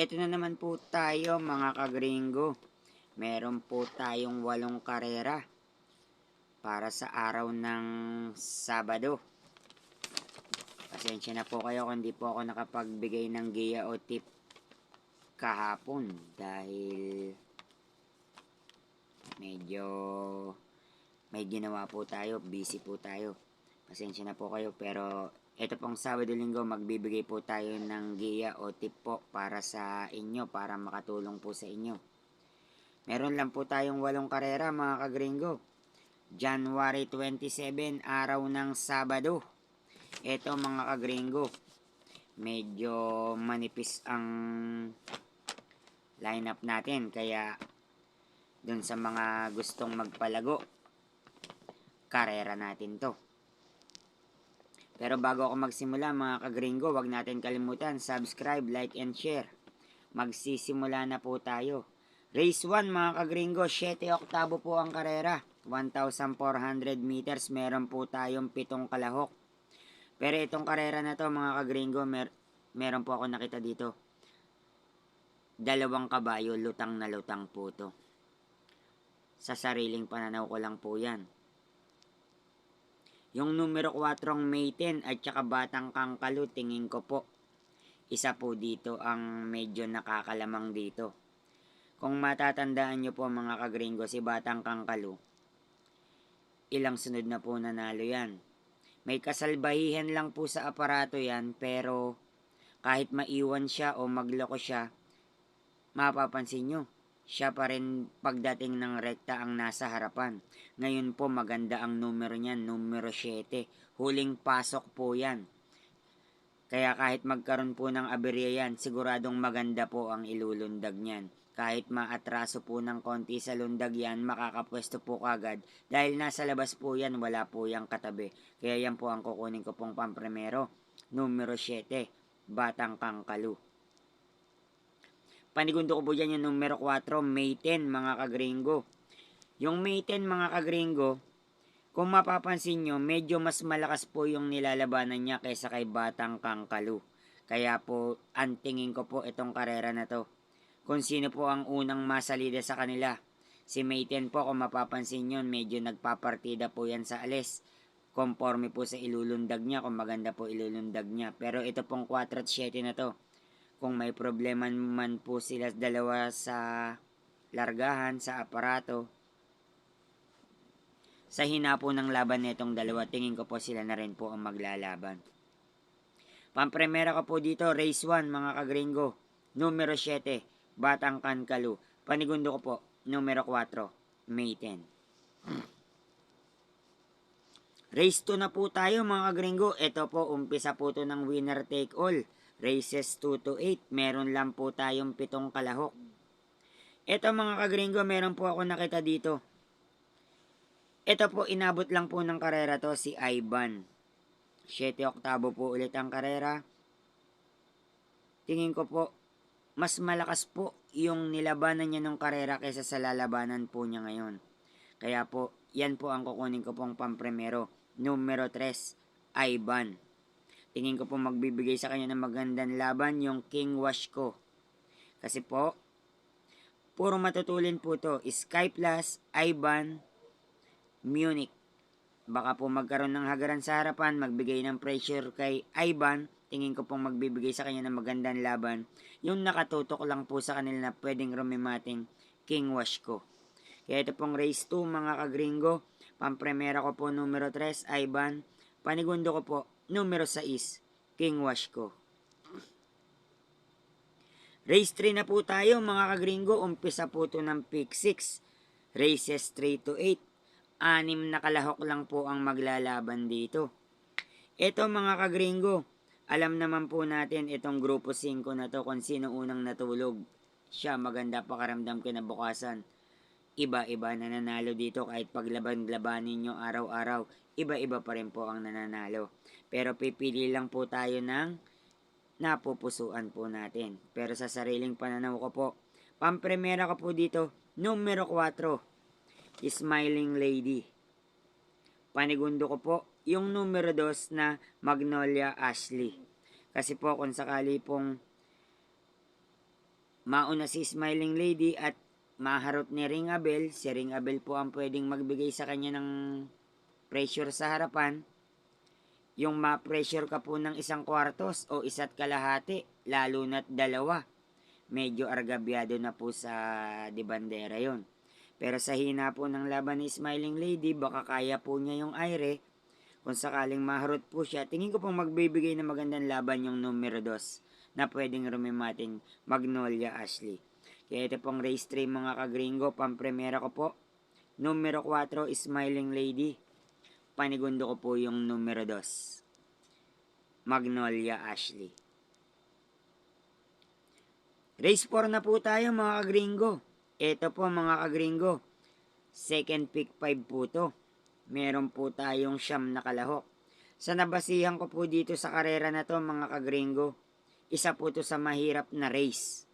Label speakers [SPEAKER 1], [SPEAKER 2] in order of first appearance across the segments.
[SPEAKER 1] eto na naman po tayo mga kagringo. Meron po tayong 8 karera para sa araw ng Sabado. Pasensya na po kayo kung di po ako nakapagbigay ng giya o tip kahapon dahil medyo may ginawa po tayo, busy po tayo. Pasensya na po kayo, pero ito pong Sabado-Linggo magbibigay po tayo ng giya o tip po para sa inyo, para makatulong po sa inyo. Meron lang po tayong 8 karera mga kagringo. January 27, araw ng Sabado. Ito mga kagringo, medyo manipis ang lineup natin, kaya dun sa mga gustong magpalago, karera natin to. Pero bago ako magsimula mga kagringo, wag natin kalimutan subscribe, like, and share. Magsisimula na po tayo. Race 1 mga kagringo, 7 oktabo po ang karera. 1,400 meters, meron po tayong 7 kalahok. Pero itong karera na to mga kagringo, meron po ako nakita dito. 2 kabayo, lutang na lutang po to. Sa sariling pananaw ko lang po yan. Yung numero 4 Maiden at saka Batang Kangkalu, tingin ko po isa po dito ang medyo nakakalamang dito. Kung matatandaan nyo po mga kagringo, si Batang Kangkalu, ilang sunod na po nanalo yan. May kasalbahihan lang po sa aparato yan, pero kahit maiwan siya o magloko siya, mapapansin nyo, siya pa rin pagdating ng rekta ang nasa harapan. Ngayon po maganda ang numero niyan, numero 7. Huling pasok po yan. Kaya kahit magkaroon po ng aberya yan, siguradong maganda po ang ilulundag niyan. Kahit maatraso po ng konti sa lundag yan, makakapwesto po kagad. Dahil nasa labas po yan, wala po yung katabi. Kaya yan po ang kukunin ko pong pampremero. Numero 7, Batang Kangkalu. Panigundo ko po dyan yung numero 4, Maiden mga kagringo. Yung Maiden mga kagringo, kung mapapansin nyo, medyo mas malakas po yung nilalabanan niya kaysa kay Batang Kangkalu. Kaya po, antingin ko po itong karera na to. Kung sino po ang unang masalida sa kanila. Si Maiden po, kung mapapansin nyo, medyo nagpapartida po yan sa alis. Conforme po sa ilulundag niya, kung maganda po ilulundag niya. Pero ito pong 4 at 7 na to, kung may problema man po sila dalawa sa largahan, sa aparato, sa hina po ng laban nitong dalawa, tingin ko po sila na rin po ang maglalaban. Pampremera ko po dito, race 1 mga kagringo, numero 7, Batang Kangkalu. Panigundo ko po, numero 4, Maiden. Race 2 na po tayo mga kagringo. Ito po, umpisa po to ng winner take all. Races 2 to 8, meron lang po tayong 7 kalahok. Ito mga kagringo, meron po ako nakita dito. Ito po, inabot lang po ng karera to si Ivan. 7 oktabo po ulit ang karera. Tingin ko po, mas malakas po yung nilabanan niya ng karera kaysa sa lalabanan po niya ngayon. Kaya po, yan po ang kukunin ko pong pampremero. Numero 3, Ivan. Tingin ko po magbibigay sa kanya ng magandang laban yung King Wash ko. Kasi po, puro matutulin po to. Sky Plus, Ivan, Munich. Baka po magkaroon ng hagaran sa harapan, magbigay ng pressure kay Ivan. Tingin ko pong magbibigay sa kanya ng magandang laban. Yung nakatutok lang po sa kanila na pwedeng rumimating King Wash ko. Kaya ito pong race 2 mga kagringo. Pampremera ko po numero 3, Ivan. Panigundo ko po, numero 6, King Wash ko. Race 3 na po tayo mga kagringo. Umpisa po ito ng pick 6. Races 3 to 8. 6 na kalahok lang po ang maglalaban dito. Ito mga kagringo, alam naman po natin itong grupo 5 na to kung sino unang natulog. Siya maganda pakaramdam kinabukasan. Iba-iba na nanalo dito kahit paglaban-labanin nyo araw-araw. Iba-iba pa rin po ang nananalo. Pero pipili lang po tayo ng napupusuan po natin. Pero sa sariling pananaw ko po, pampremera ko po dito, numero 4. Smiling Lady. Panigundo ko po yung numero 2 na Magnolia Ashley. Kasi po kung sakali pong Mauna si Smiling Lady at maharot ni Ring Abel. Si Ring Abel po ang pwedeng magbigay sa kanya ng pressure sa harapan. Yung ma-pressure ka po ng 1/4 o 1.5, lalo na't 2, medyo argabyado na po sa debandera yon. Pero sa hina po ng laban ni Smiling Lady, baka kaya po niya yung aire. Kung sakaling maharot po siya, tingin ko pong magbibigay ng magandang laban yung numero 2 na pwedeng rumimating Magnolia Ashley. Kaya ito pong race 3 mga kagringo, pampremera ko po. Numero 4, Smiling Lady. Panigundo ko po yung numero 2, Magnolia Ashley. Race 4 na po tayo mga kagringo. Ito po mga kagringo, second pick 5 po to. Meron po tayong 9 na kalahok. Sa nabasihan ko po dito sa karera na to mga kagringo, isa po to sa mahirap na race.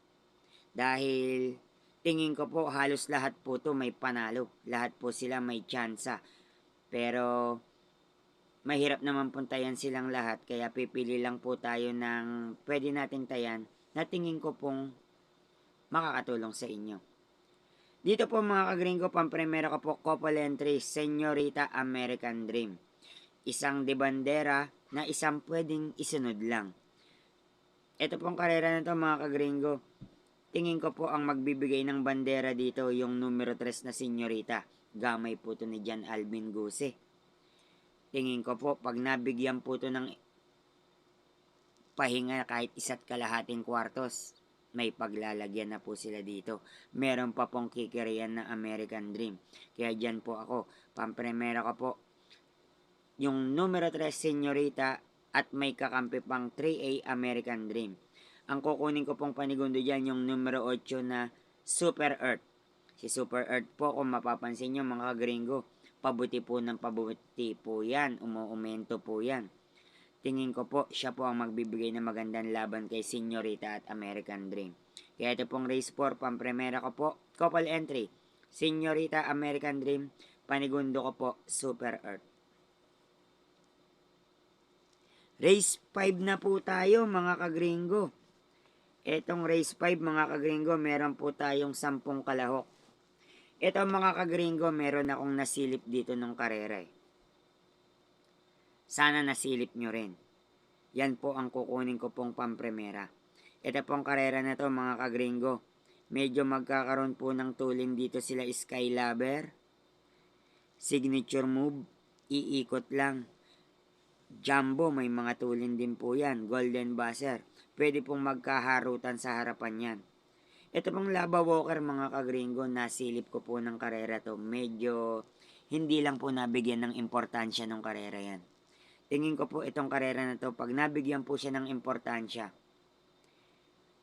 [SPEAKER 1] Dahil tingin ko po halos lahat po to may panalo. Lahat po sila may tsansa. Pero mahirap naman puntayan silang lahat. Kaya pipili lang po tayo ng pwede nating tayan na tingin ko pong makakatulong sa inyo. Dito po mga kagringo, pampremera ko po couple entry, Señorita American Dream. Isang debandera na isang pwedeng isunod lang. Ito pong karera na to mga kagringo, tingin ko po ang magbibigay ng bandera dito yung numero 3 na Señorita. Gamay po to ni John Alvin Guse. Tingin ko po pag nabigyan po to ng pahinga kahit 1.5 kwartos, may paglalagyan na po sila dito. Meron pa pong kikiriyan na American Dream. Kaya dyan po ako, pampremera ko po yung numero 3 Señorita at may kakampi pang 3A American Dream. Ang kukunin ko pong panigundo dyan yung numero 8 na Super Earth. Si Super Earth po, kung mapapansin nyo mga kagringo, pabuti po ng pabuti po yan, umuumento po yan. Tingin ko po, siya po ang magbibigay ng magandang laban kay Señorita at American Dream. Kaya ito pong race 4, pampremera ko po, couple entry, Señorita American Dream, panigundo ko po, Super Earth. Race 5 na po tayo mga kagringo. Etong race 5 mga kagringo, meron po tayong 10 kalahok. Ito mga kagringo, meron akong nasilip dito ng karera eh. Sana nasilip nyo rin. Yan po ang kukunin ko pong pampremera. Ito pong karera na to mga kagringo. Medyo magkakaroon po ng tulin dito sila Skylover. Signature move, iikot lang. Jumbo, may mga tulin din po yan. Golden Buzzer, pwede pong magkaharutan sa harapan yan. Ito pong Lava Walker mga kagringo, nasilip ko po ng karera to. Medyo hindi lang po nabigyan ng importansya ng karera yan. Tingin ko po itong karera na to, pag nabigyan po siya ng importansya,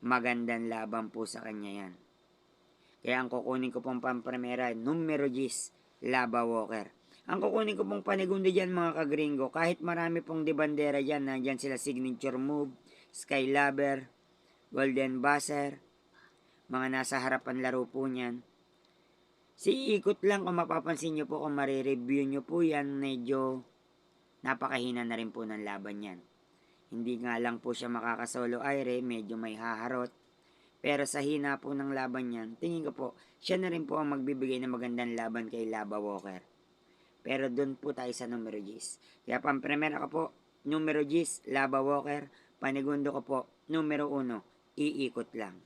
[SPEAKER 1] magandang laban po sa kanya yan. Kaya ang kukunin ko pong pampremera, numero 10, Lava Walker. Ang kukunin ko pong panigundo dyan mga kagringo, kahit marami pong debandera dyan, nandyan sila Signature Move, Skylover, Golden Buzzer, mga nasa harapan laro po niyan. Ikot lang, kung mapapansin nyo po, kung marireview nyo po yan, medyo napakahina na rin po ng laban yan. Hindi nga lang po siya makakasolo aire, medyo may haharot. Pero sa hina po ng laban yan, tingin ko po, siya na rin po ang magbibigay ng magandang laban kay Lava Walker. Pero doon po tayo sa numero 10. Kaya pampremera ko po, numero 10, Lava Walker. Panigundo ko po, numero 1, iikot lang.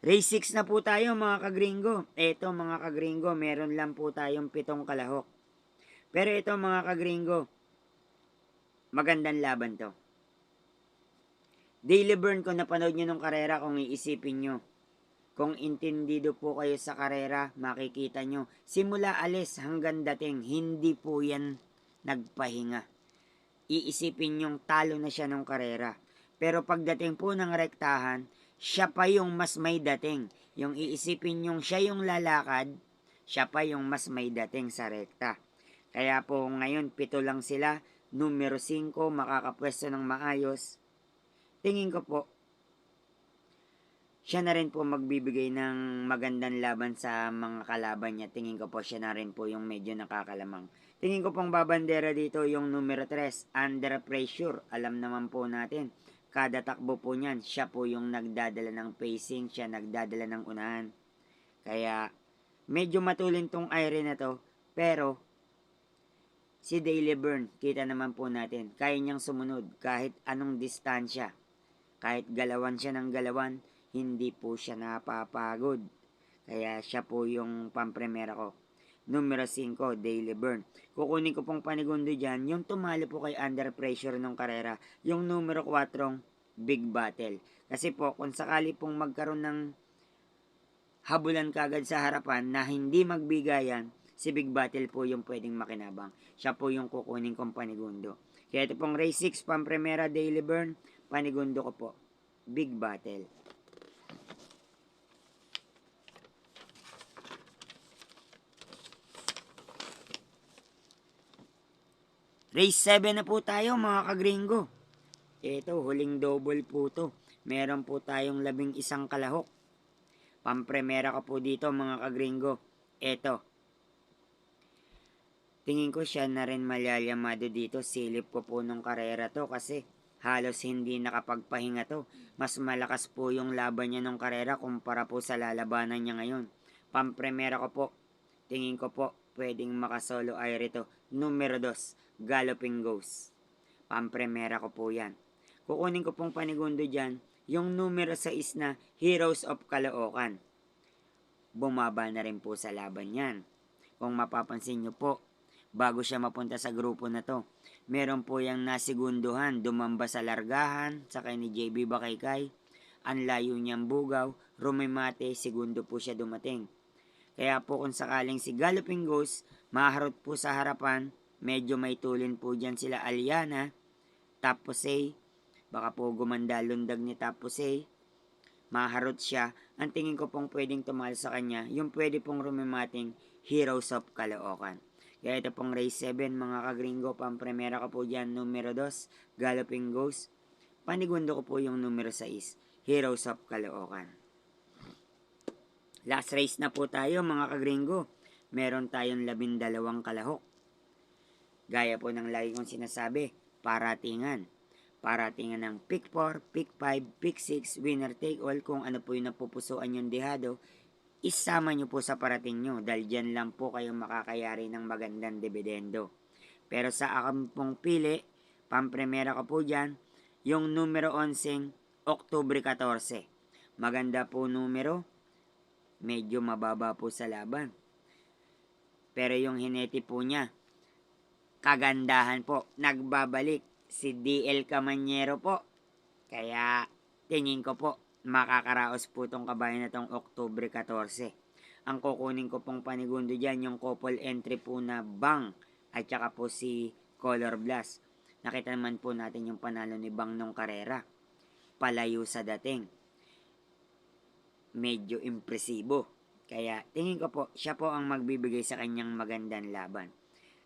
[SPEAKER 1] Race 6 na po tayo mga kagringo. Ito mga kagringo, meron lang po tayong 7 kalahok. Pero ito mga kagringo, magandang laban to. Daily burn ko napanood nyo nung karera, kung iisipin nyo. Kung intindido po kayo sa karera, makikita nyo. Simula alis hanggang dating, hindi po yan nagpahinga. Iisipin nyong talo na siya nung karera. Pero pagdating po ng rektahan, siya pa yung mas may dating. Yung iisipin nyong siya yung lalakad, siya pa yung mas may dating sa rekta. Kaya po ngayon, 7 lang sila. Numero 5, makakapwesto ng maayos. Tingin ko po, siya na rin po magbibigay ng magandang laban sa mga kalaban niya. Tingin ko po siya na rin po yung medyo nakakalamang. Tingin ko pong babandera dito yung numero 3, Under Pressure. Alam naman po natin, kada takbo po niyan, siya po yung nagdadala ng pacing, siya nagdadala ng unahan. Kaya medyo matulin tong Irie na to, pero si Daily Burn, kita naman po natin, kaya niyang sumunod kahit anong distansya. Kahit galawan siya ng galawan, hindi po siya napapagod. Kaya siya po yung pampremera ko. Numero 5, Daily Burn. Kukunin ko pong panigundo dyan, yung tumalo po kay Under Pressure ng karera. Yung numero 4, Big Battle. Kasi po, kung sakali pong magkaroon ng habulan kagad sa harapan na hindi magbigayan, si Big Battle po yung pwedeng makinabang. Siya po yung kukunin kong panigundo. Kaya ito pong race 6, pampremera, Daily Burn. Panigundo ko po, Big Battle. Race 7 na po tayo mga kagringo. Ito, huling double po to. Meron po tayong 11 kalahok. Pampremera ko po dito mga kagringo. Ito. Tingin ko siya na rin malalyamado dito. Silip ko po nung karera to kasi halos hindi nakapagpahinga to. Mas malakas po yung laban niya nung karera kumpara po sa lalabanan niya ngayon. Pampremera ko po. Tingin ko po pwedeng makasolo Irie to. Numero 2, Galloping Ghost. Pampremera ko po yan. Kukunin ko pong panigundo dyan yung numero 6 na Heroes of Caloocan. Bumaba na rin po sa laban yan. Kung mapapansin nyo po, bago siya mapunta sa grupo na to, meron po yung nasigunduhan, dumamba sa largahan, sakay ni JB Bakaykay, ang layo niyang bugaw, rumimate, segundo po siya dumating. Kaya po kung sakaling si Galloping Ghost, maharot po sa harapan, medyo may tulin po dyan sila Aliana, Tapusay, baka po gumanda lundag ni Tapusay, maharot siya, ang tingin ko pong pwedeng tumalo sa kanya, yung pwede pong rumimating Heroes of Caloocan. Kaya ito pong race 7 mga kagringo, pampremera ko po dyan, numero 2, Galloping Ghost. Panigundo ko po yung numero 6, Heroes of Caloocan. Last race na po tayo mga kagringo. Meron tayong 12 kalahok. Gaya po ng lagi kong sinasabi, paratingan. Paratingan ng pick 4, pick 5, pick 6, winner take all. Kung ano po yung napupusuan yung dehado, isama nyo po sa parating nyo dahil dyan lang po kayo makakayari ng magandang dividendo. Pero sa aking pong pili, pampremera ko po dyan, yung numero 11, Oktubre 14. Maganda po numero, medyo mababa po sa laban. Pero yung hineti po niya, kagandahan po, nagbabalik si DL Camanyero po. Kaya tingin ko po, makakaraos po tong kabayan na tong Oktubre 14. Ang kukunin ko pong panigundo dyan, yung couple entry po na Bang at saka po si Color Blast. Nakita naman po natin yung panalo ni Bang nung karera. Palayo sa dating. Medyo impresibo. Kaya tingin ko po, siya po ang magbibigay sa kanyang magandang laban.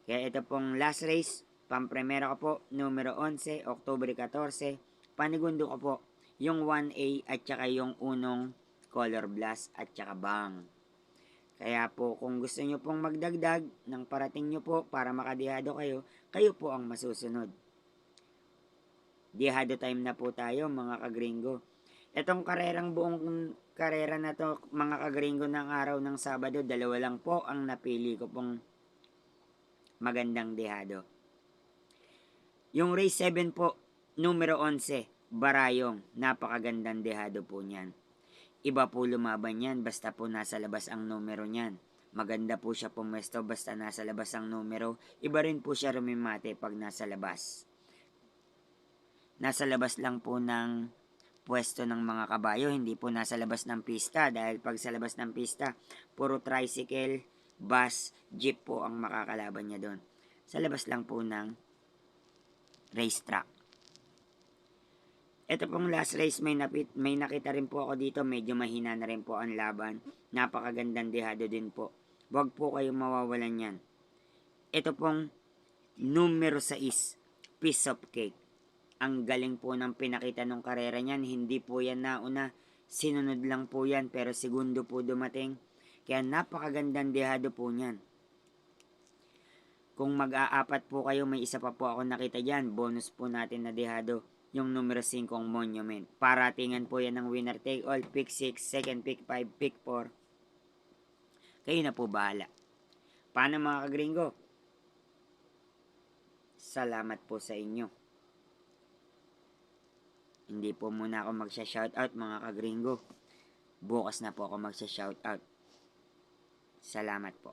[SPEAKER 1] Kaya ito pong last race, pampremera ko po, numero 11, Oktubre 14. Panigundo ko po, yung 1A at saka yung unong Color Blast at saka Bang. Kaya po kung gusto nyo pong magdagdag ng parating nyo po para makadihado kayo, kayo po ang masusunod. Dihado time na po tayo mga kagringo. Itong buong karera na to mga kagringo ng araw ng Sabado, 2 lang po ang napili ko pong magandang dehado. Yung race 7 po, numero 11, Barayong, napakagandang dehado po niyan. Iba po lumaban yan, basta po nasa labas ang numero niyan. Maganda po siya pumwesto basta nasa labas ang numero. Iba rin po siya rumimate pag nasa labas. Nasa labas lang po ng pwesto ng mga kabayo, hindi po nasa labas ng pista. Dahil pag sa labas ng pista, puro tricycle, bus, jeep po ang makakalaban niya doon. Sa labas lang po ng racetrack. Ito pong last race, may nakita rin po ako dito, medyo mahina na rin po ang laban. Napakagandang dehado din po. Huwag po kayong mawawalan yan. Ito pong numero 6, Piece of Cake. Ang galing po ng pinakita ng karera niyan, hindi po yan nauna, sinunod lang po yan, pero segundo po dumating. Kaya napakagandang dehado po niyan. Kung mag-aapat po kayo, may isa pa po ako nakita dyan, bonus po natin na dehado. yung numero 5 Monument. Paratingan po yan ng winner take all. Pick 6, second pick 5, pick 4. Kayo na po bahala. Paano mga kagringo? Salamat po sa inyo. Hindi po muna ako magsha-shoutout mga kagringo. Bukas na po ako magsha-shoutout. Salamat po.